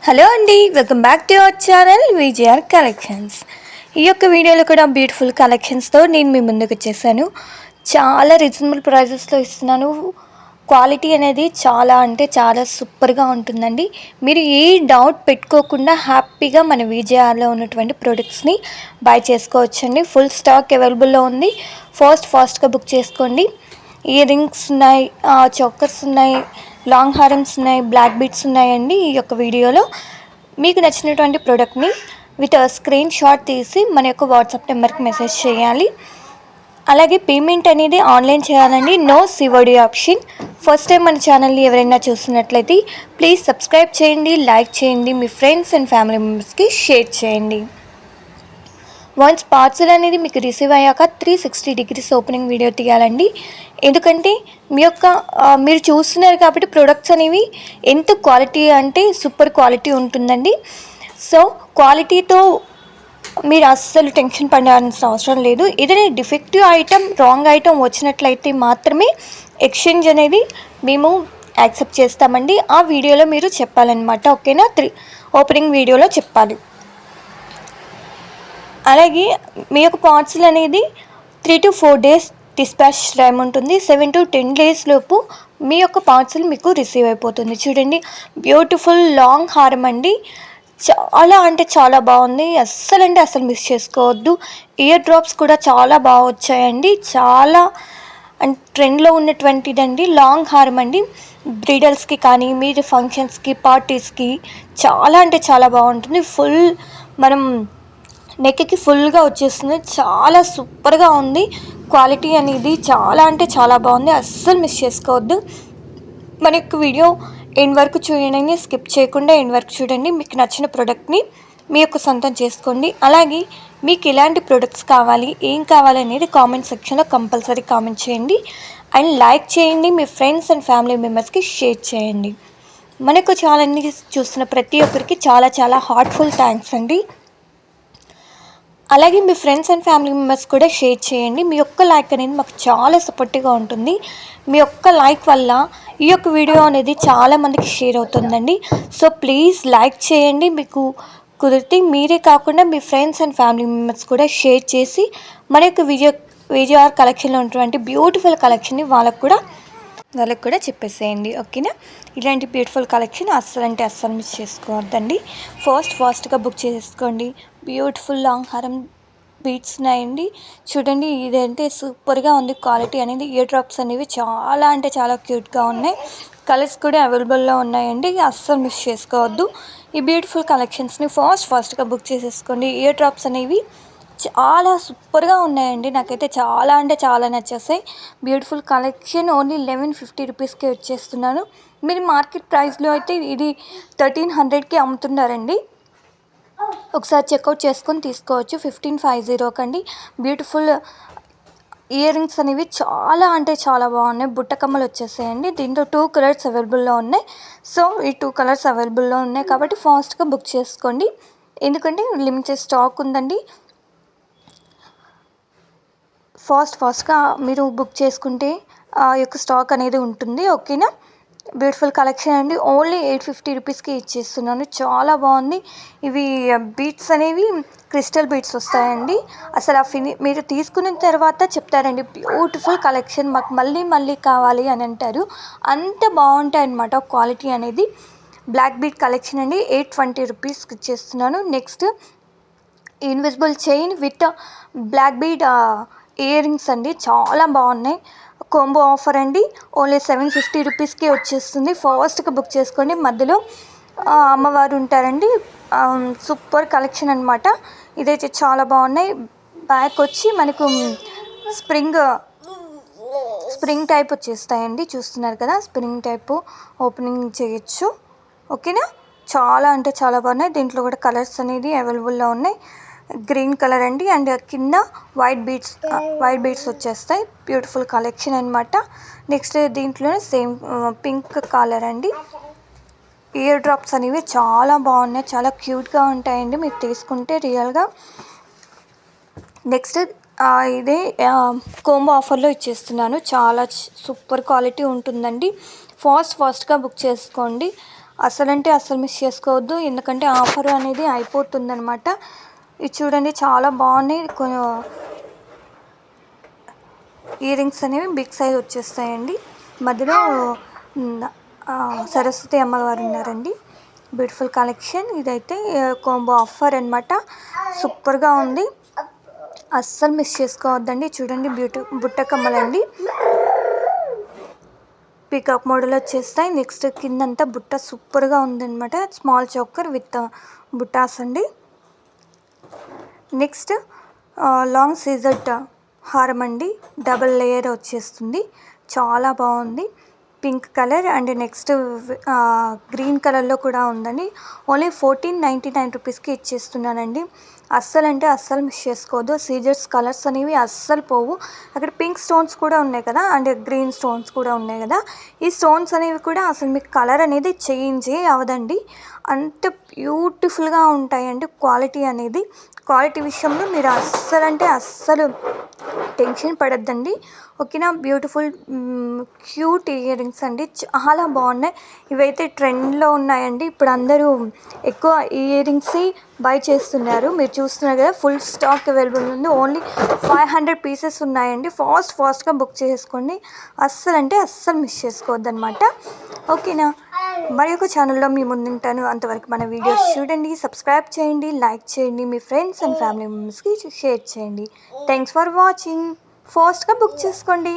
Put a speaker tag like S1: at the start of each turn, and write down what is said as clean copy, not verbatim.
S1: Hello అండి, welcome back to our channel VJR collections. ఈ యొక్క వీడియోలో కూడా బ్యూటిఫుల్ కలెక్షన్స్తో నేను మీ ముందుకు వచ్చేసాను. చాలా రీజనబుల్ ప్రైజెస్లో ఇస్తున్నాను. క్వాలిటీ అనేది చాలా అంటే చాలా సూపర్గా ఉంటుందండి. మీరు ఏ డౌట్ పెట్టుకోకుండా హ్యాపీగా మన విజేఆర్లో ఉన్నటువంటి ప్రొడక్ట్స్ని బై చేసుకోవచ్చండి. ఫుల్ స్టాక్ అవైలబుల్లో ఉంది. ఫాస్ట్గా బుక్ చేసుకోండి. ఇయర్ రింగ్స్ ఉన్నాయి, చోకర్స్ ఉన్నాయి, లాంగ్ హారమ్స్ ఉన్నాయి, బ్లాక్ బీడ్స్ ఉన్నాయండి. ఈ యొక్క వీడియోలో మీకు నచ్చినటువంటి ప్రోడక్ట్ని విత్ స్క్రీన్ షాట్ తీసి మన యొక్క వాట్సాప్ నెంబర్కి మెసేజ్ చేయాలి. అలాగే పేమెంట్ అనేది ఆన్లైన్ చేయాలండి. No COD option. First time మన ఛానల్ని ఎవరైనా చూస్తున్నట్లయితే ప్లీజ్ సబ్స్క్రైబ్ చేయండి, లైక్ చేయండి, మీ ఫ్రెండ్స్ అండ్ ఫ్యామిలీ మెంబర్స్కి షేర్ చేయండి. వన్స్ పార్సల్ అనేది మీకు రిసీవ్ అయ్యాక 360 డిగ్రీస్ ఓపెనింగ్ వీడియో తీయాలండి. ఎందుకంటే మీరు చూస్తున్నారు కాబట్టి ప్రొడక్ట్స్ అనేవి ఎంత క్వాలిటీ అంటే సూపర్ క్వాలిటీ ఉంటుందండి. సో క్వాలిటీతో మీరు అస్సలు టెన్షన్ పడాల్సిన అవసరం లేదు. ఏదైనా డిఫెక్టివ్ ఐటమ్, రాంగ్ ఐటమ్ వచ్చినట్లయితే మాత్రమే ఎక్స్చేంజ్ అనేది మేము యాక్సెప్ట్ చేస్తామండి. ఆ వీడియోలో మీరు చెప్పాలన్నమాట. ఓకేనా? ఓపెనింగ్ వీడియోలో చెప్పాలి. అలాగే మీ యొక్క పార్సల్ అనేది 3 to 4 days డిస్పాచ్ టైం ఉంటుంది. 7 to 10 days లోపు మీ యొక్క పార్సల్ మీకు రిసీవ్ అయిపోతుంది. చూడండి, బ్యూటిఫుల్ లాంగ్ హారం అండి. చాలా అంటే చాలా బాగుంది. అస్సలు మిస్ చేసుకోవద్దు. ఇయర్ డ్రాప్స్ కూడా చాలా బాగా వచ్చాయండి. చాలా ట్రెండ్లో ఉన్నటువంటిదండి లాంగ్ హారం అండి. బ్రైడల్స్కి కానీ మీరు ఫంక్షన్స్కి, పార్టీస్కి చాలా అంటే చాలా బాగుంటుంది. ఫుల్ మనం నెక్కి ఫుల్గా వచ్చేస్తుంది. చాలా సూపర్గా ఉంది. క్వాలిటీ అనేది చాలా అంటే చాలా బాగుంది. అస్సలు మిస్ చేసుకోవద్దు. మన యొక్క వీడియో ఎండ్ వరకు చూడండి, స్కిప్ చేయకుండా ఎండ్ వరకు చూడండి. మీకు నచ్చిన ప్రోడక్ట్ని మీ యొక్క సొంతం చేసుకోండి. అలాగే మీకు ఎలాంటి ప్రొడక్ట్స్ కావాలి, ఏం కావాలి అనేది కామెంట్ సెక్షన్లో కంపల్సరీ కామెంట్ చేయండి. అండ్ లైక్ చేయండి. మీ ఫ్రెండ్స్ అండ్ ఫ్యామిలీ మెంబర్స్కి షేర్ చేయండి. మనకు ఛానల్ని చూస్తున్న ప్రతి ఒక్కరికి చాలా చాలా హార్ట్ఫుల్ థ్యాంక్స్ అండి. అలాగే మీ ఫ్రెండ్స్ అండ్ ఫ్యామిలీ మెంబర్స్ కూడా షేర్ చేయండి. మీ యొక్క లైక్ అనేది మాకు చాలా సపోర్టివ్గా ఉంటుంది. మీ యొక్క లైక్ వల్ల ఈ యొక్క వీడియో అనేది చాలామందికి షేర్ అవుతుందండి. సో ప్లీజ్ లైక్ చేయండి. మీకు కుదిరితే మీరే కాకుండా మీ ఫ్రెండ్స్ అండ్ ఫ్యామిలీ మెంబర్స్ కూడా షేర్ చేసి మన యొక్క విజేఆర్ కలెక్షన్లో ఉన్నటువంటి బ్యూటిఫుల్ కలెక్షన్ని వాళ్ళకు కూడా చెప్పేసేయండి. ఓకేనా? ఇలాంటి బ్యూటిఫుల్ కలెక్షన్ అస్సలు మిస్ చేసుకోవద్దండి. ఫాస్ట్గా బుక్ చేసుకోండి. బ్యూటిఫుల్ లాంగ్ హారం బీడ్స్ ఉన్నాయండి. చూడండి, ఇదంటే సూపర్గా ఉంది. క్వాలిటీ అనేది ఇయర్ డ్రాప్స్ అనేవి చాలా అంటే చాలా క్యూట్గా ఉన్నాయి. కలర్స్ కూడా అవైలబుల్లో ఉన్నాయండి. అస్సలు మిస్ చేసుకోవద్దు. ఈ బ్యూటిఫుల్ కలెక్షన్స్ని ఫాస్ట్గా బుక్ చేసేసుకోండి. ఇయర్ డ్రాప్స్ అనేవి చాలా సూపర్గా ఉన్నాయండి. నాకైతే చాలా అంటే చాలా నచ్చేసాయి. బ్యూటిఫుల్ కలెక్షన్ ఓన్లీ 1150 రూపీస్కే వచ్చేస్తున్నాను. మీరు మార్కెట్ ప్రైస్లో అయితే ఇది 1300కి అమ్ముతున్నారండి. ఒకసారి చెక్అవుట్ చేసుకొని తీసుకోవచ్చు. 1550 కండి. బ్యూటిఫుల్ ఇయర్ రింగ్స్ అనేవి చాలా అంటే చాలా బాగున్నాయి. బుట్టకమ్మలు వచ్చేసాయండి. దీంట్లో 2 కలర్స్ అవైలబుల్లో ఉన్నాయి. సో ఈ 2 కలర్స్ అవైలబుల్లో ఉన్నాయి కాబట్టి ఫాస్ట్గా బుక్ చేసుకోండి. ఎందుకంటే లిమిటెడ్ స్టాక్ ఉందండి. ఫాస్ట్గా మీరు బుక్ చేసుకుంటే ఆ యొక్క స్టాక్ అనేది ఉంటుంది. ఓకేనా? బ్యూటిఫుల్ కలెక్షన్ అండి. ఓన్లీ 850 రూపీస్కి ఇచ్చేస్తున్నాను. చాలా బాగుంది. ఇవి బీడ్స్ అనేవి క్రిస్టల్ బీడ్స్ వస్తాయండి. అసలు మీరు తీసుకున్న తర్వాత చెప్తారండి, బ్యూటిఫుల్ కలెక్షన్, మాకు మళ్ళీ కావాలి అని అంటారు. అంత బాగుంటాయి అన్నమాట క్వాలిటీ అనేది. బ్లాక్ బీడ్ కలెక్షన్ అండి. 820 రూపీస్కి ఇచ్చేస్తున్నాను. Next invisible chain with black bead earrings అండి. చాలా బాగున్నాయి. కాంబో ఆఫర్ అండి. ఓన్లీ 750 రూపీస్కి వచ్చేస్తుంది. ఫాస్ట్గా బుక్ చేసుకోండి. మధ్యలో అమ్మవారు ఉంటారండి. సూపర్ కలెక్షన్ అనమాట. ఇదైతే చాలా బాగున్నాయి. బ్యాక్ వచ్చి మనకు స్ప్రింగ్ టైప్ వచ్చేస్తాయండి. చూస్తున్నారు కదా, స్ప్రింగ్ టైపు ఓపెనింగ్ చేయొచ్చు. ఓకేనా? చాలా అంటే చాలా బాగున్నాయి. దీంట్లో కూడా కలర్స్ అనేది అవైలబుల్లో ఉన్నాయి. గ్రీన్ కలర్ అండి. అండ్ కింద వైట్ బీడ్స్ వచ్చేస్తాయి. బ్యూటిఫుల్ కలెక్షన్ అనమాట. నెక్స్ట్ దీంట్లోనే సేమ్ పింక్ కలర్ అండి. ఇయర్ డ్రాప్స్ అనేవి చాలా బాగున్నాయి. చాలా క్యూట్గా ఉంటాయండి మీరు తీసుకుంటే రియల్గా. నెక్స్ట్ ఇదే కోంబో ఆఫర్లో ఇచ్చేస్తున్నాను. చాలా సూపర్ క్వాలిటీ ఉంటుందండి. ఫాస్ట్గా బుక్ చేసుకోండి. అసలంటే అస్సలు మిస్ చేసుకోవద్దు, ఎందుకంటే ఆఫర్ అనేది అయిపోతుందన్నమాట. ఇది చూడండి చాలా బాగున్నాయి. ఇయర్ రింగ్స్ అనేవి బిగ్ సైజ్ వచ్చేస్తాయండి. మధ్యలో సరస్వతి అమ్మవారు ఉన్నారండి. Beautiful collection. ఇదైతే కాంబో ఆఫర్ అనమాట. సూపర్గా ఉంది, అస్సలు మిస్ చేసుకోవద్దండి. చూడండి బుట్ట కమ్మలండి, పికప్ మోడల్ వచ్చేస్తాయి. నెక్స్ట్ కిందంతా బుట్ట సూపర్గా ఉందన్నమాట. స్మాల్ చోకర్ విత్ బుట్టాస్ అండి. నెక్స్ట్ లాంగ్ సీజర్డ్ హారం అండి, డబల్ లేయర్ వచ్చేస్తుంది, చాలా బాగుంది. Pink colour and next green కలర్లో కూడా ఉందండి. ఓన్లీ 1499 రూపీస్కి ఇచ్చేస్తున్నానండి. అస్సలు అంటే అస్సలు మిస్ చేసుకోవద్దు. సీజర్స్ కలర్స్ అనేవి అస్సలు పోవు. అక్కడ పింక్ స్టోన్స్ కూడా ఉన్నాయి కదా, అండ్ గ్రీన్ స్టోన్స్ కూడా ఉన్నాయి కదా. ఈ స్టోన్స్ అనేవి కూడా అసలు మీకు కలర్ అనేది చేంజే అవ్వదండి, అంత బ్యూటిఫుల్గా ఉంటాయండి. క్వాలిటీ విషయంలో మీరు అస్సలు అంటే అస్సలు టెన్షన్ పడద్దండి. ఓకేనా. బ్యూటిఫుల్ క్యూట్ ఇయర్ రింగ్స్ అండి, చాలా బాగున్నాయి. ఇవైతే ట్రెండ్లో ఉన్నాయండి. ఇప్పుడు అందరూ ఎక్కువ ఇయర్ రింగ్స్ బై చేస్తున్నారు. మీరు చూస్తున్నారు కదా, ఫుల్ స్టాక్ అవైలబుల్ ఉంది. ఓన్లీ 500 పీసెస్ ఉన్నాయండి. ఫాస్ట్గా బుక్ చేసుకోండి. అస్సలు అంటే అస్సలు మిస్ చేసుకోవద్దు అనమాట. ఓకేనా. మరి ఒక ఛానల్లో మీ ముందుంటాను. అంతవరకు మన వీడియోస్ చూడండి, సబ్స్క్రైబ్ చేయండి, లైక్ చేయండి, మీ ఫ్రెండ్స్ అండ్ ఫ్యామిలీ మెంబర్స్కి షేర్ చేయండి. Thanks for watching. ఫాస్ట్గా బుక్ చేసుకోండి.